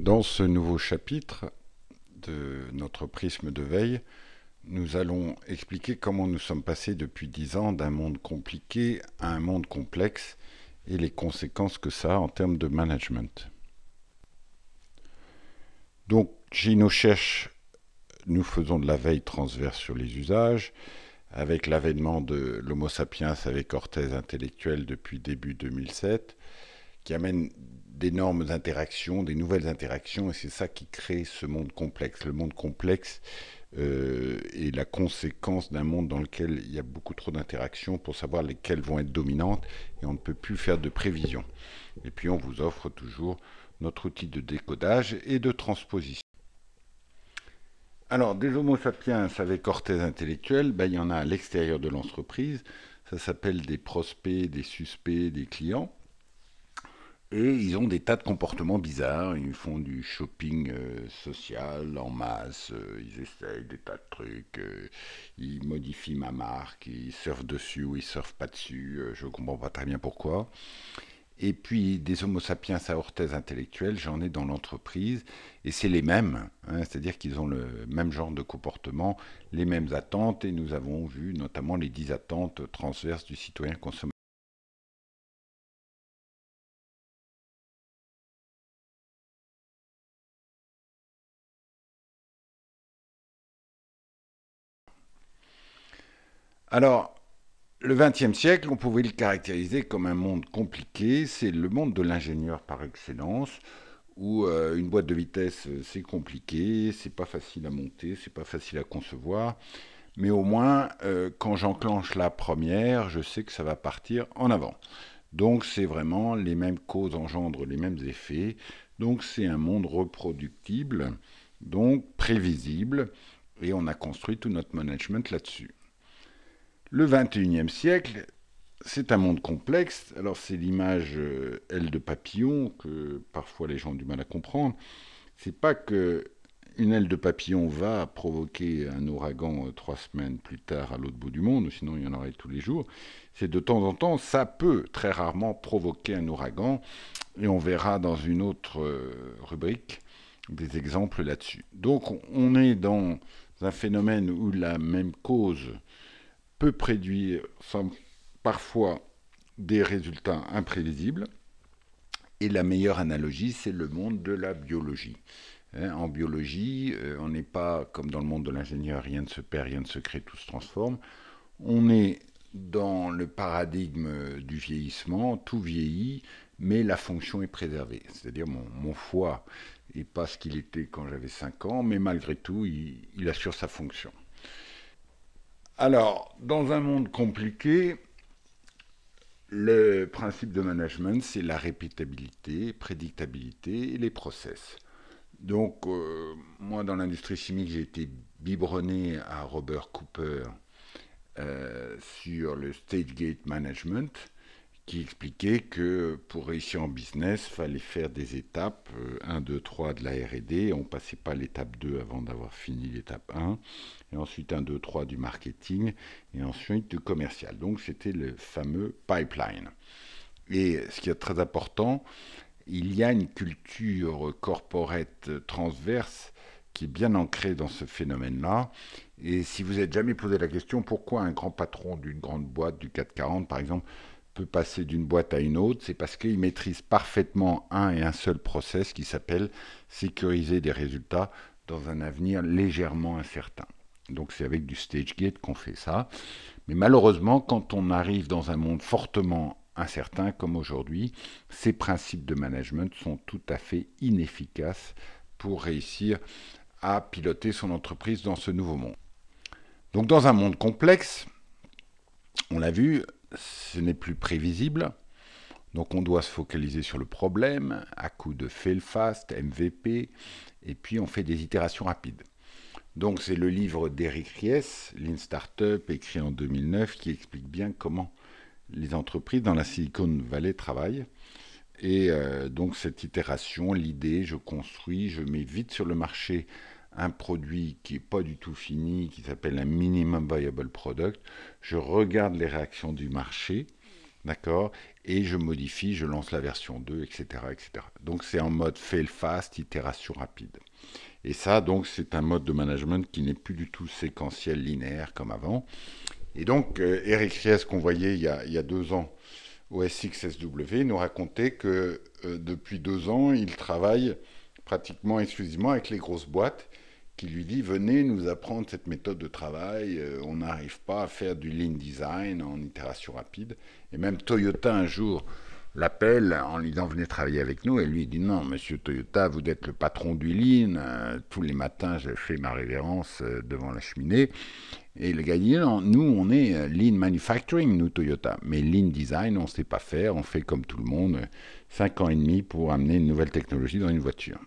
Dans ce nouveau chapitre de notre prisme de veille, nous allons expliquer comment nous sommes passés depuis 10 ans d'un monde compliqué à un monde complexe et les conséquences que ça a en termes de management. Donc, chez InnoCherche, nous faisons de la veille transverse sur les usages, avec l'avènement de l'Homo sapiens avec orthèse intellectuelle depuis début 2007, qui amène d'énormes interactions, des nouvelles interactions, et c'est ça qui crée ce monde complexe. Le monde complexe est la conséquence d'un monde dans lequel il y a beaucoup trop d'interactions pour savoir lesquelles vont être dominantes, et on ne peut plus faire de prévision. Et puis on vous offre toujours notre outil de décodage et de transposition. Alors, des Homo sapiens avec orthèse intellectuelle, il y en a à l'extérieur de l'entreprise. Ça s'appelle des prospects, des suspects, des clients. Et ils ont des tas de comportements bizarres. Ils font du shopping social en masse. Ils essayent des tas de trucs. Ils modifient ma marque. Ils surfent dessus ou ils surfent pas dessus. Je ne comprends pas très bien pourquoi. Et puis des Homo sapiens à orthèse intellectuelle, j'en ai dans l'entreprise, et c'est les mêmes, hein, c'est-à-dire qu'ils ont le même genre de comportement, les mêmes attentes, et nous avons vu notamment les 10 attentes transverses du citoyen consommateur. Alors, le XXe siècle, on pouvait le caractériser comme un monde compliqué, c'est le monde de l'ingénieur par excellence, où une boîte de vitesse, c'est compliqué, c'est pas facile à monter, c'est pas facile à concevoir. Mais au moins, quand j'enclenche la première, je sais que ça va partir en avant. Donc c'est vraiment les mêmes causes engendrent les mêmes effets. Donc c'est un monde reproductible, donc prévisible, et on a construit tout notre management là-dessus. Le 21e siècle, c'est un monde complexe. Alors c'est l'image aile de papillon que parfois les gens ont du mal à comprendre. C'est pas que une aile de papillon va provoquer un ouragan 3 semaines plus tard à l'autre bout du monde, sinon il y en aurait tous les jours. C'est de temps en temps, ça peut très rarement provoquer un ouragan, et on verra dans une autre rubrique des exemples là-dessus. Donc on est dans un phénomène où la même cause peut produire parfois des résultats imprévisibles, et la meilleure analogie, c'est le monde de la biologie. En biologie, on n'est pas comme dans le monde de l'ingénieur, rien ne se perd, rien ne se crée, tout se transforme. On est dans le paradigme du vieillissement, tout vieillit, mais la fonction est préservée. C'est-à-dire mon foie n'est pas ce qu'il était quand j'avais 5 ans, mais malgré tout, il assure sa fonction. Alors, dans un monde compliqué, le principe de management, c'est la répétabilité, prédictabilité et les process. Donc, moi, dans l'industrie chimique, j'ai été biberonné à Robert Cooper sur le stage gate management, qui expliquait que pour réussir en business, il fallait faire des étapes 1, 2, 3 de la R&D. On ne passait pas l'étape 2 avant d'avoir fini l'étape 1. Et ensuite 1, 2, 3 du marketing. Et ensuite du commercial. Donc, c'était le fameux pipeline. Et ce qui est très important, il y a une culture corporate transverse qui est bien ancrée dans ce phénomène-là. Et si vous n'êtes jamais posé la question pourquoi un grand patron d'une grande boîte du 440, par exemple, peut passer d'une boîte à une autre, c'est parce qu'il maîtrise parfaitement un et un seul process qui s'appelle sécuriser des résultats dans un avenir légèrement incertain. Donc c'est avec du stage gate qu'on fait ça. Mais malheureusement, quand on arrive dans un monde fortement incertain comme aujourd'hui, ces principes de management sont tout à fait inefficaces pour réussir à piloter son entreprise dans ce nouveau monde. Donc dans un monde complexe, on l'a vu, ce n'est plus prévisible. Donc on doit se focaliser sur le problème à coup de fail fast, MVP, et puis on fait des itérations rapides. Donc c'est le livre d'Eric Ries, Lean Startup, écrit en 2009, qui explique bien comment les entreprises dans la Silicon Valley travaillent. Et donc cette itération, l'idée, je construis, je mets vite sur le marché un produit qui n'est pas du tout fini, qui s'appelle un minimum viable product. Je regarde les réactions du marché, d'accord, et je modifie, je lance la version 2, etc., etc. Donc c'est en mode fail fast, itération rapide. Et ça, donc, c'est un mode de management qui n'est plus du tout séquentiel, linéaire comme avant. Et donc, Eric Ries, qu'on voyait il y a 2 ans au SXSW, nous racontait que depuis 2 ans, il travaille pratiquement exclusivement avec les grosses boîtes qui lui dit venez nous apprendre cette méthode de travail, on n'arrive pas à faire du lean design en itération rapide. Et même Toyota un jour l'appelle en lui disant venez travailler avec nous, et lui dit non monsieur Toyota, vous êtes le patron du lean, tous les matins je fais ma révérence devant la cheminée. Et le gars dit non, nous on est lean manufacturing, nous Toyota, mais lean design on ne sait pas faire, on fait comme tout le monde, 5 ans et demi pour amener une nouvelle technologie dans une voiture.